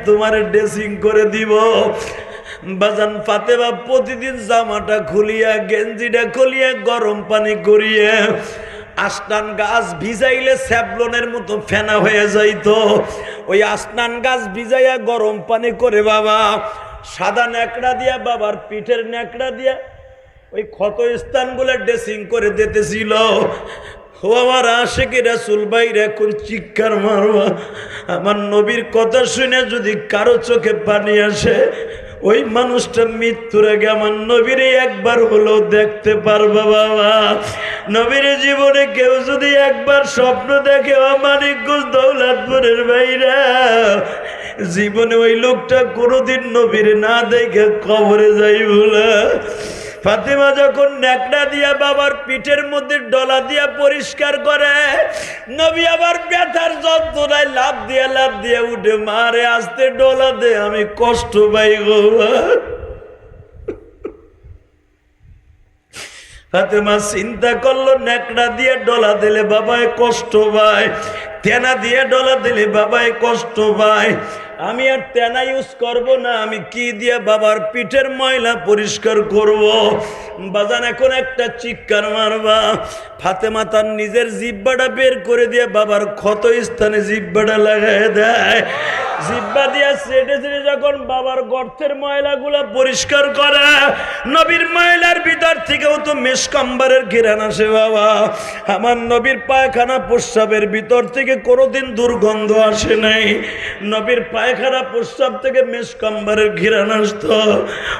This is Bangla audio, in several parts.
তোমার ড্রেসিং করে দিব। বাজান ফাতেমা প্রতিদিন জামাটা খুলিয়া গেঞ্জিটা খুলিয়া গরম পানি করিয়ে আসনান গাছ ভিজাইলে স্যাবলনের মতো ফেনা হয়ে যাইতো। ওই আসনান গাছ ভিজাইয়া গরম পানি করে বাবা সাদা ন্যাকড়া দিয়া বাবার পিঠের ন্যাকড়া দিয়া ওই ক্ষত স্থানগুলো ড্রেসিং করে দিতেছিল। ও আমার আশিকি রাসূল ভাইরা এখন চিৎকার মারবা। আমার নবীর কথা শুনে যদি কারো চোখে পানি আসে, ওই মানুষটা মৃত্যুর আগে আমার নবীর একবার হলেও দেখতে পারবা বাবা। নবীর জীবনে কেউ যদি একবার স্বপ্ন দেখে মানিকগঞ্জ দৌলতপুরের ভাইরা, জীবনে ওই লোকটা কোনোদিন নবীর না দেখে কবরে যাইব না। ফাতেমা যখন ন্যাকড়া দিয়া বাবার পিঠের মধ্যে ডলা দিয়া পরিষ্কার করে, নবী আবার ব্যথার যন্ত্রণায় লাভ দিয়ে উঠে মারে আসতে ডলা দে, আমি কষ্ট পাই গো। ফাতেমা চিন্তা করলো ন্যাকড়া দিয়ে ডলা দিলে বাবায় কষ্ট পায়, তেনা দিয়ে ডলা দিলে বাবায় কষ্ট পায়। আমি আর তেনা ইউজ করব না, আমি কি দিয়ে বাবার পিঠের ময়লা পরিষ্কার করব? বাজান এখন একটা চিৎকার মারবা। ফাতেমা তার নিজের জিব্বাটা বের করে দিয়ে বাবার ক্ষত স্থানে জিব্বাটা লাগাই দেয়। জিব্বা দিয়া সেটে সেটে যখন বাবার গর্তের ময়লাগুলা পরিষ্কার করে, নবীর ময়লার ভিতর থেকেও তো মেশকাম্বারের ঘেরান আসে বাবা। আমার নবীর পায়খানা প্রস্রাবের ভিতর থেকে কোনোদিন দুর্গন্ধ আসে নাই। নবীর পায়খানা প্রস্রাব থেকে মেশকাম্বারের ঘেরান আসতো।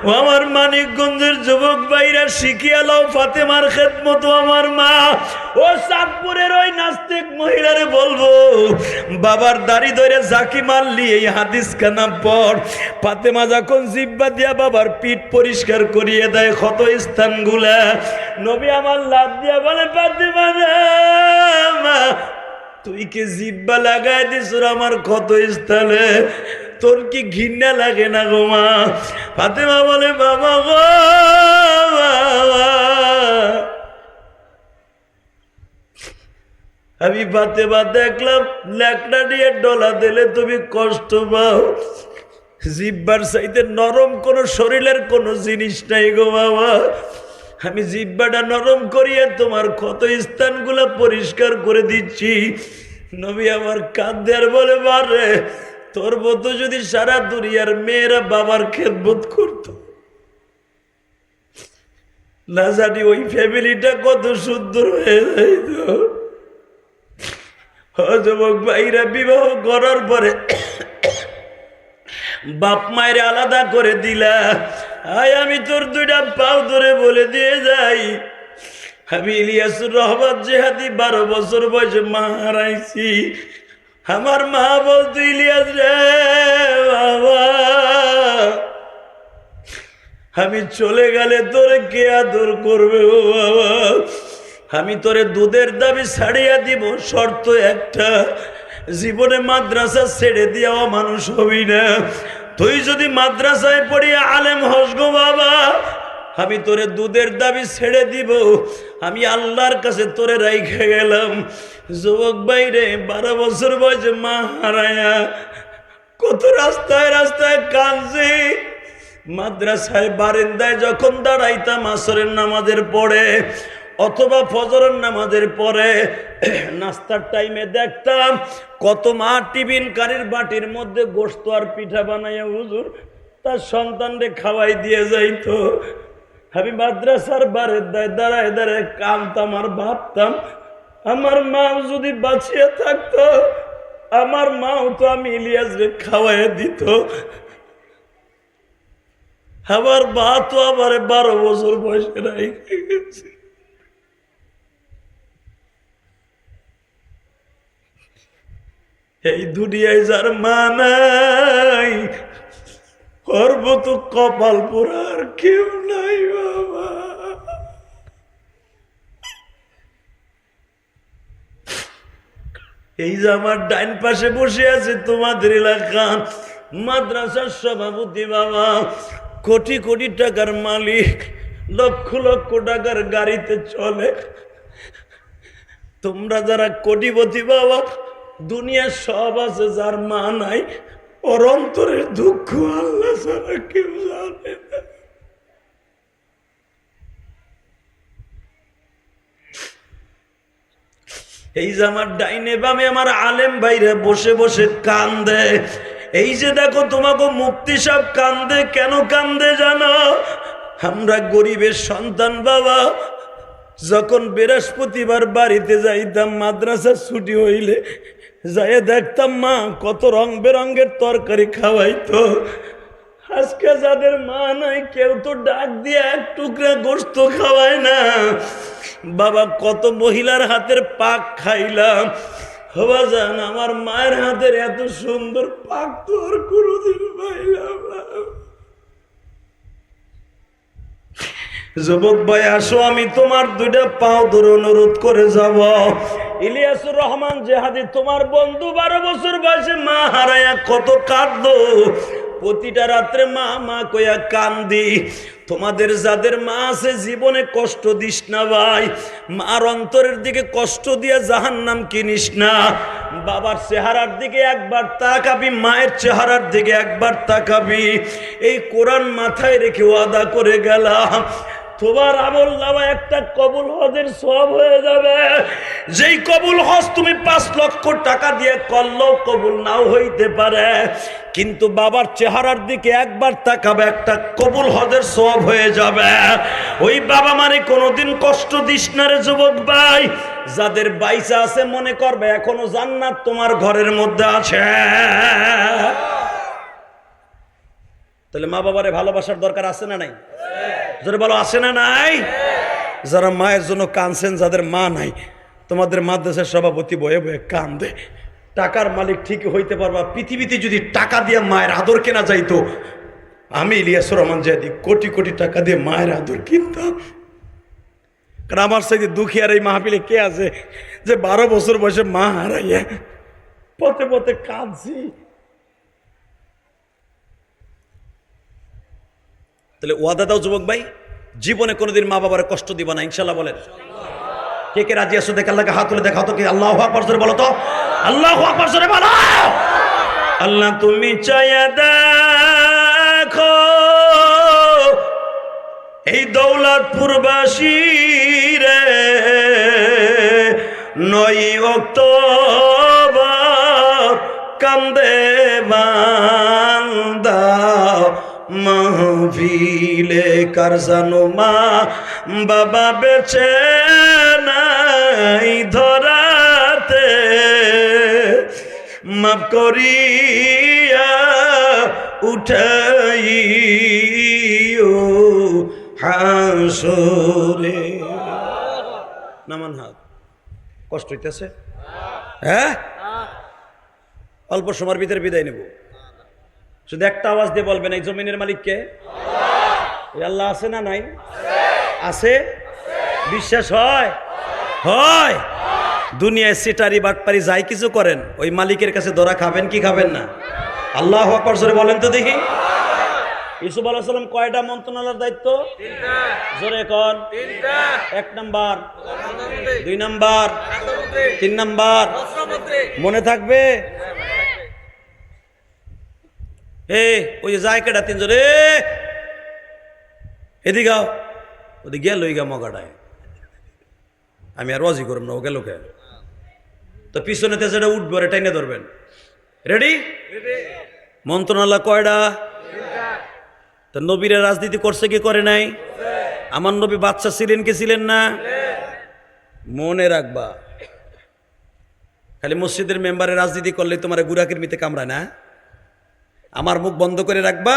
ও আমার মানিকগঞ্জের যুবক ভাইরা শিখিয়া লও ফাতেমার খেদমত। আমার মা ও চাঁদপুরের ওই নাস্তিক মহিলারে বলবো, বাবার দাড়ি ধরে জাকি মারলি এই হাদিস কানা পর। ফাতেমা যখন জিব্বা দিয়া বাবার পিঠ পরিষ্কার করিয়ে দেয় ক্ষত স্থানগুলা, নবী আমার লাভ দিয়া বলে, ফাতেমা তুই কি জিব্বা লাগাই দিস আমার ক্ষত স্থানে, তোর কি ঘৃণা লাগে না গো মা? ফাতেমা বলে, বাবা গো আমি ফাতেমা দেখলাম ল্যাকড়া দিয়ে ডলা দিলে তুমি কষ্ট পাও, জিব্বার চাইতে নরম কোনো শরীরের কোনো জিনিস নাই গো বাবা। আমি জিব্বাটা নরম করিয়ে তোমার ক্ষত স্থানগুলো পরিষ্কার করে দিচ্ছি। নবী আমার কাঁদে আর বলে, বারে তোর মতো যদি সারা দুনিয়ার মেয়েরা বাবার খেদমত করত, না জানি ওই ফ্যামিলিটা কত সুন্দর হয়ে যাইত। যুবক ভাইরা বিবাহ করার পরে বাপ মায়ের আলাদা করে দিলা। আয় আমি তোর দুইটা পাও ধরে বলে দিয়ে যাই, আমি ইলিয়াসুর রহমান জেহাদি 12 বছর বয়সে মা হারাইছি। আমার মা বলতো, ইলিয়াস রে বাবা, আমি চলে গেলে তোরে কে আদর করবে ও বাবা? আমি তোরে দুধের দাবি ছাড়িয়া দিব, শর্ত একটা, জীবনে মাদ্রাসা ছেড়ে দিয়াও মানুষ হবি না। তুই যদি মাদ্রাসায় পড়িয়া আলেম হস গো বাবা, আমি তোরে দুধের দাবি ছেড়ে দিব, আমি আল্লাহর কাছে তোরে রাইখে গেলাম। যুবক বাইরে 12 বছর বয়সে মা হারায়া কত রাস্তায় রাস্তায় কাঁদছি। মাদ্রাসায় বারান্দায় যখন দাঁড়াইতাম আসরের নামাজের পরে অথবা ফজরের নামাজের পরে, নাস্তার টাইমে দেখতাম কত মা টিফিন কারির বাটির মধ্যে গোশত আর পিঠা বানাইয়া হুজুর তার সন্তানরে খাওয়াই দিয়ে যাইতো। আমি মাদ্রাসার বারান্দায় দাঁড়ায় দাঁড়ায় কাঁদতাম আর ভাবতাম, আমার মা যদি বাঁচিয়ে থাকতো, আমার মাও তো আমি ইলিয়াসরে খাওয়াই দিত। আমার মা তো আমার 12 বছর বয়সে রেখে গেছে। এই দুনিয়ায় যার মা নাই, ওর মতো কপাল পোড়ার কেউ নাই বাবা। এই যে আমার ডাইন পাশে বসে আছে তোমাদের এলাকার মাদ্রাসার সভাপতি বাবা, কোটি কোটি টাকার মালিক, লক্ষ লক্ষ টাকার গাড়িতে চলে। তোমরা যারা কোটিপতি বাবা, দুনিয়ার সব আছে, যার মা নাই ওর অন্তরের দুঃখ আল্লাহ ছাড়া কেউ জানে না। এই যে আমার ডাইনে বামে আমার আলেম ভাইরা বসে বসে কান্দে, এই যে দেখো তোমাকে মুফতি সাহেব কান্দে, কেন কান্দে জানো? আমরা গরিবের সন্তান বাবা, যখন বৃহস্পতিবার বাড়িতে যাইতাম মাদ্রাসা ছুটি হইলে যাই দেখতাম মা কত রং বেরঙের তরকারি খাওয়াইতো। আজকে যাদের মা নাই কেউ তো ডাক দিয়ে এক টুকরা গোশত খাওয়ায় না। বাবা কত মহিলার হাতের পাক খাইলাম, হবা যান আমার মায়ের হাতের এত সুন্দর পাক তো আর কোনোদিন পাইলাম না। যুবক ভাই আসো, আমি তোমার দুইটা পাও ধরে অনুরোধ করে যাব। ইলিয়াসুর রহমান জেহাদি তোমার বন্ধু 12 বছর বয়সে মা হারায়া কত কাঁদলো। প্রতিটা রাত্রে মা মা কইয়া কান্দি। তোমাদের যাদের মা আছে জীবনে কষ্ট দিস না ভাই, মার অন্তরের দিকে কষ্ট দিয়া জাহান্নাম কিনিস না। বাবার চেহারার দিকে একবার তাকাবি, মায়ের চেহারার দিকে একবার তাকাবি। এই কোরআন মাথায় রেখে ওয়াদা করে গেলাম, তোমার আমল নামা একটা কবুল হজের সওয়াব হয়ে যাবে। যেই কবুল হজ তুমি 5 লক্ষ টাকা দিয়ে করলেও কবুল নাও হইতে পারে, কিন্তু বাবার চেহারার দিকে একবার তাকাবে, একটা কবুল হজের সওয়াব হয়ে যাবে। ওই বাবা মানে কোনোদিন কষ্ট দিস না রে যুবক ভাই। যাদের বাইসা আছে মনে করবে এখনো জান্নাত তোমার ঘরের মধ্যে আছে। তাহলে মা বাবারে ভালোবাসার দরকার আছে না নাই? যারা বলো আছে না নাই? যারা মায়ের জন্য কাঁদছেন, যাদের মা নাই, তোমাদের মাদ্রাসার সভাপতি বয়ে বয়ে কান্দে। টাকার মালিক ঠিকই হইতে পারবা, পৃথিবীতে যদি টাকা দিয়ে মায়ের আদর কেনা যাইতো, আমি ইলিয়াসুর রহমান জেহাদি কোটি কোটি টাকা দিয়ে মায়ের আদর কিনতাম। কারণ আমার সাথে দুঃখী আর এই মাহফিলে কে আছে যে 12 বছর বয়সে মা হারাইয়া পথে পথে কাঁদছি। তাহলে ওয়াদা দাও যুবক ভাই, জীবনে কোনোদিন মা বাবার কষ্ট দিব না, ইনশাল্লাহ বলেন। কে কে রাজি আছো? দেখে আল্লাহকে হাত তুলে দেখাও তো। কে আল্লাহু আকবার জোরে বলো তো, আল্লাহু আকবার জোরে বলো। আল্লাহ তুমি চাইয়া দেখো এই দৌলতপুরবাসী রে, 9 অক্টোবর কান্দে বান্দা মাহফিলে, কার জানো মা বাবা বেঁচে নাই ধরাতে, মাফ করিয়া উঠাইও হাসরে। নামান হাত। কষ্ট হইতেছে? হ্যাঁ, অল্প সময়ের ভিতরে বিদায় নেব। শুধু একটা আওয়াজ দিয়ে বলবেন, এই জমিনের মালিক কে? আল্লাহ আছে না নাই? আছে। বিশ্বাস হয়? হয়। দুনিয়ায় সিটারি বাটপারি যাই কিছু করেন, ওই মালিকের কাছে ধরা খাবেন কি খাবেন না? আল্লাহু আকবার জোরে বলেন তো দেখি। ইউসুফ আলাইহিস সালাম কয়টা মন্ত্রণালয়ের দায়িত্ব? 3টা। জোরে কোন? 3টা। 1 নাম্বার, 2 নাম্বার, 3 নাম্বার মনে থাকবে? ওই যে যায় কেটা 3 জোরে এদিকে আও, ওদিকে গেল ওই গা মগাটায়। আমি আর রাজি করব না, ও গেল কে? তো পিছনেতে যেটা উঠবে ওরা টাইনে ধরবেন। রেডি? মন্ত্রণালয় কয়টা? তো নবীরা রাজনীতি করছে কি করে নাই? আমার নবী বাচ্চা ছিলেন কি ছিলেন না? মনে রাখবা, খালি মসজিদের মেম্বারে রাজনীতি করলে তোমার গুরাকের মিতে কামড়ায় না। আমার মুখ বন্ধ করে রাখবা,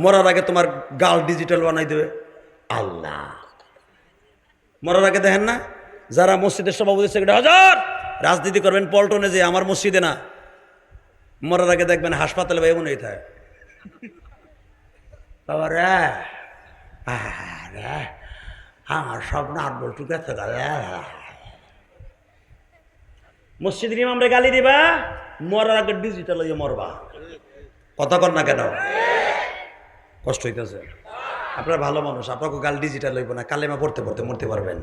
মরার আগে তোমার গাল ডিজিটাল বানাই দেবে আল্লাহ। মরার আগে দেখেন না যারা মসজিদের সভাপতি সেক্রেটারি হাজার রাজনীতি করবেন পল্টনে, যে আমার মসজিদে না, মরার আগে দেখবেন হাসপাতালে বা এমন থাকে আমার সব নাটবল টুকে থাকা। মসজিদের ইমামরে গালি দিবা, মরার আগে ডিজিটাল হয়ে মরবা। কথা কর না কেন? কষ্ট হইতেছে? আপনারা ভালো মানুষ, আপনাকে গাল ডিজিটাল হইব না, কালেমা পড়তে পড়তে মরতে পারবেন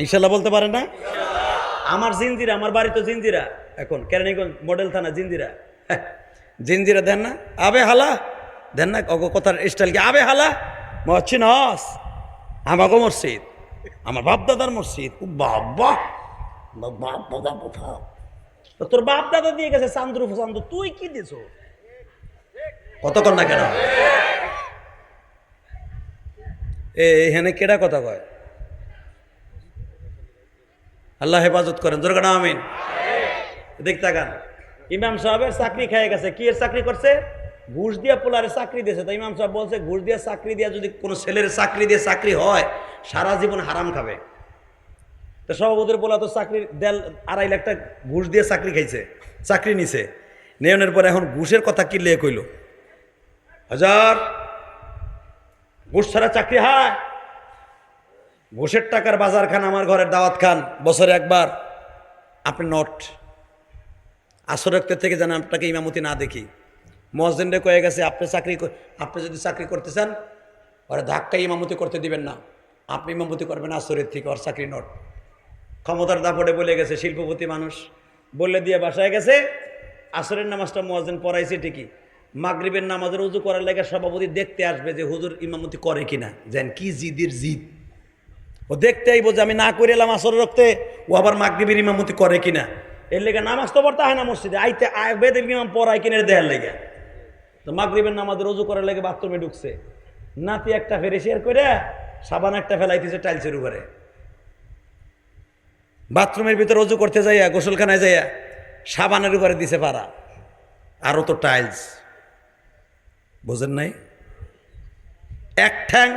ইনশাল্লাহ। বলতে পারেন না? আমার জিঞ্জিরা, আমার বাড়ি তো জিঞ্জিরা, এখন কেরানীগঞ্জ মডেল থানা জিঞ্জিরা। জিনজিরা দেন না, আবে হালা দেন না, কথার স্টাইল কি আবে হালা মরছি নস, আমাকে মসজিদ, আমার বাপ দাদার মসজিদ, বাবা তোর বাপ দাদা দিয়ে গেছে চান্দু চান্দু, তুই কি দিছ কতক্ষণ না কেন? এখানে কেডা কথা কয়? আল্লাহ হেফাজত করেন, দুর্ঘটনা আমিন। দেখতে গান ইমাম সাহেবের চাকরি খেয়ে গেছে, কি এর চাকরি করছে? ঘুষ দিয়ে পোলারে চাকরি দিয়েছে। তো ইমাম সাহেব বলছে ঘুষ দিয়ে চাকরি দিয়ে যদি কোনো ছেলের চাকরি দিয়ে চাকরি হয় সারা জীবন হারাম খাবে। তো সভাপতির পোলা তো চাকরি দেল 2.5 লাখ টাকা ঘুষ দিয়ে চাকরি খাইছে, চাকরি নিছে, নেওয়ার পরে এখন ঘুষের কথা কি লে কইল, হাজার ঘুষ ছাড়া চাকরি হয়? ঘুষের টাকার বাজার খান, আমার ঘরের দাওয়াত খান বছরে একবার, আপনি নট আসর রক্তের থেকে যেন আপনাকে ইমামতি না দেখি। মসজিদে কয়ে গেছে আপনি যদি চাকরি করতে চান ওরা ধাক্কা ইমামতি করতে দিবেন না, আপনি ইমামতি করবেন আসরের থেকে, ওর চাকরি নট। ক্ষমতার দাপটে বলে গেছে, শিল্পপতি মানুষ বলে দিয়ে বাসায় গেছে। আসরের নামাজটা মসজিদ পড়াইছে ঠিকই, মাগরিবের নামাজের উজু করার লাগে সভাপতি দেখতে আসবে যে হুজুর ইমামতি করে কিনা, যেন কি জিদের জিদ, ও দেখতে আইব যে আমি না করে এলাম আসর রক্তে, ও আবার মাগরিবের ইমামতি করে কিনা। এর লেগে নামাজ তো পড়তে হয় না মসজিদে, আইতে বেদের ইমাম পড়ায় কিনে দেয়ার লেগে। তো মাগরিবের নামাজের উজু করার লেগে বাথরুমে ঢুকছে, নাতি একটা ফেরেশিয়ার করে সাবান একটা ফেলাইতেছে টাইলসের উপরে, বাথরুমের ভিতরে উজু করতে যাইয়া গোসলখানায় যাইয়া সাবানের উপরে দিছে পারা, আরও তো টাইলস, বোঝেন নাই? এক ঠ্যাং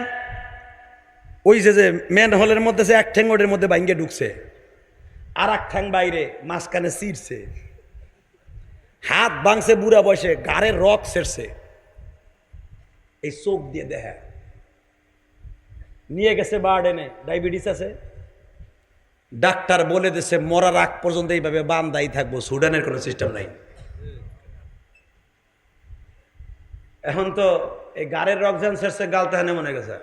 ওই যে মেন হলের মধ্যে যে এক ঠ্যাং ওটার মধ্যে বাইঙ্গে ঢুকছে, আর এক ঠ্যাং বাইরে মাঝখানে ছিঁড়ছে, হাত ভাঙছে বুড়া বয়সে, গাড়ের রক ছেড়ছে, এই চোখ দিয়ে দেখা নিয়ে গেছে বার্ডেনে, ডায়াবেটিস আছে, ডাক্তার বলে দিছে মরার আগ পর্যন্ত এইভাবে বান্ধাই থাকবো, সুডানের কোনো সিস্টেম নাই। এখন তো এই গাড়ের রক যেন ছেড়ছে, গালতে হানে মনে গেছে,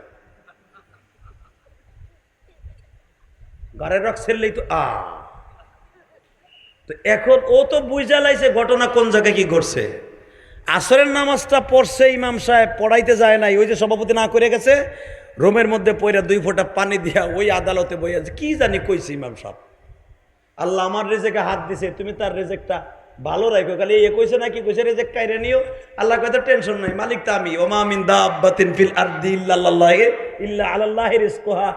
গাড়ের রক ছেড়লেই তো তো এখন ও তো বুঝা লাইছে ঘটনা কোন জায়গায় কি ঘটছে। আসরের নামাজটা পড়ছে ইমাম সাহেব, পড়াইতে যায় নাই, ওই যে সভাপতি না করে গেছে, রোমের মধ্যে পয়রা 2 ফোঁটা পানি দিয়া ওই আদালতে বইয়া কি জানি কইছে ইমাম সাহেব, আল্লাহ আমার রেজেকে হাত দিছে, তুমি তার রেজেকটা ভালো রাখো, খালি এ কইছে না কি কইছে রেজেক কাইরে নিও, আল্লাহ কয় তো টেনশন নাই, মালিক তো আমি, ওমা মিন দাব্বাতিন ফিল আরদি ইল্লা আলাল্লাহি রিজকুহা,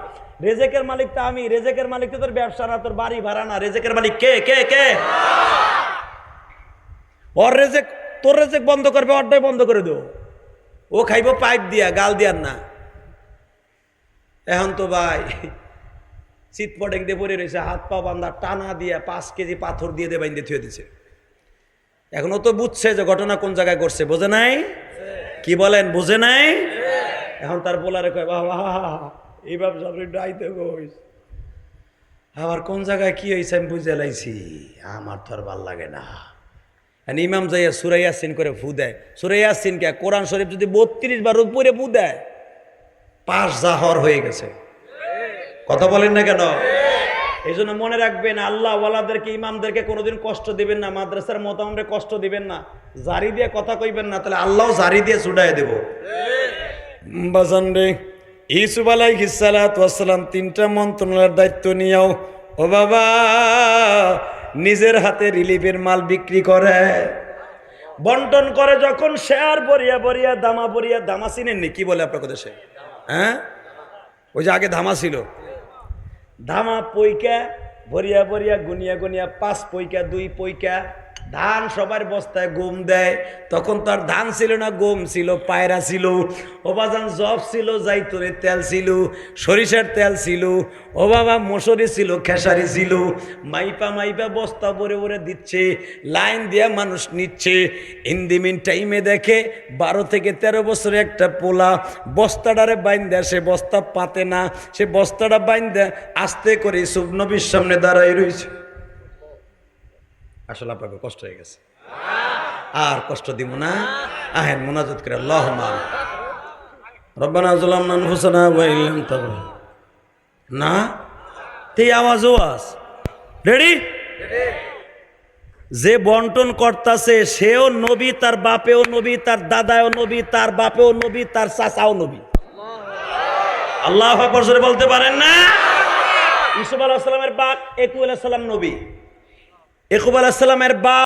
রেজেকের মালিক তো আমি, রেজেকের মালিক তো তোর ব্যবসা না, তোর বাড়ি ভাড়া না, রেজেকের মালিক কে কে কে? ওর রেজেক, তোর রেজেক বন্ধ করবে, ওরটাই বন্ধ করে দেবো, ও খাইব পাইপ দিয়া, গাল দিয়ার না। এখন তো ভাই শীত পটেক দিয়ে পড়ে রয়েছে, হাত পা বান্ধা টানা দিয়া 5 কেজি পাথর দিয়ে দিয়ে বাইন্দে থুয়ে দিছে। এখন ও তো বুঝছে যে ঘটনা কোন জায়গায় ঘটছে, বোঝে নাই? কি বলেন, বুঝে নাই? এখন তার বলারে কয় বাবা এই ব্যবসা ডাইতে কইস, আবার কোন জায়গায় কি হয়েছে আমি বুঝে লাইছি, আমার তো আর ভাল লাগে না। ইমাম যাইয়া সূরা ইয়াসিন করে ফু দেয়, সূরা ইয়াসিন কে কোরআন শরীফ যদি 32 বার পড়ে ফু দেয়, 5 জাহর হয়ে গেছে। কথা বলেন না কেন? এই জন্য মনে রাখবেন, আল্লাহ ওয়ালাদেরকে ইমামদেরকে কোনোদিন কষ্ট দিবেন না, মাদ্রাসার মোতামরে কষ্ট দিবেন না, জারি দিয়ে কথা কইবেন না, তাহলে আল্লাহ জারি দিয়ে ছুটাই দেব। বাজান রে, ইউসুফ আলাইহিস সালাতু ওয়াস সালাম 3টা মন্ত্রণালয়ের দায়িত্ব নিয়েও ও বাবা নিজের হাতে রিলিফের মাল বিক্রি করে, বন্টন করে, যখন শেয়ার বরিয়া বরিয়া দামা বরিয়া, দামা চিনেননি কি বলে আপনার দেশে? হ্যাঁ, ওই যে আগে ধামা ছিল, ধামা পইকা ভরিয়া ভরিয়া গুনিয়া গুনিয়া 5 পইকা 2 পইকা ধান সবার বস্তায় গম দেয়। তখন তার ধান ছিল না, গম ছিল, পায়রা ছিল, ও বাজান জব ছিল, জাইতুনের তেল ছিল, সরিষার তেল ছিল, ও বাবা মসুরি ছিল, খেসারি ছিল, মাইপা মাইপা বস্তা ভরে ভরে দিচ্ছে, লাইন দিয়া মানুষ নিচ্ছে। ইন্দিমিন টাইমে দেখে 12 থেকে 13 বছরে একটা পোলা বস্তাটারে বাইন্দা, সে বস্তা পাতে না, সে বস্তাটা বাইন্দা আস্তে করে ইউসুফ নবীর সামনে দাঁড়াই রয়েছে। আসলে আপনাকে কষ্ট হয়ে গেছে, আর কষ্ট দিব না, আহেন মুনাজাত করে আল্লাহুম্মা রব্বানা যালামনা আনফুসানা ওয়া ইল্লাম তাগফির না, তে আওয়াজ রেডি। যে বন্টন করতেছে সেও নবী, তার বাপেও নবী, তার দাদাও নবী, তার বাপেও নবী, তার চাচাও নবী। আল্লাহু আকবার জোরে বলতে পারেন না? ইউসুফ আলাইহিস সালামের বাপ ইয়াকুব আলাইহিস সালাম নবী, ইয়াকুব আলাইহিস সালামের বাপ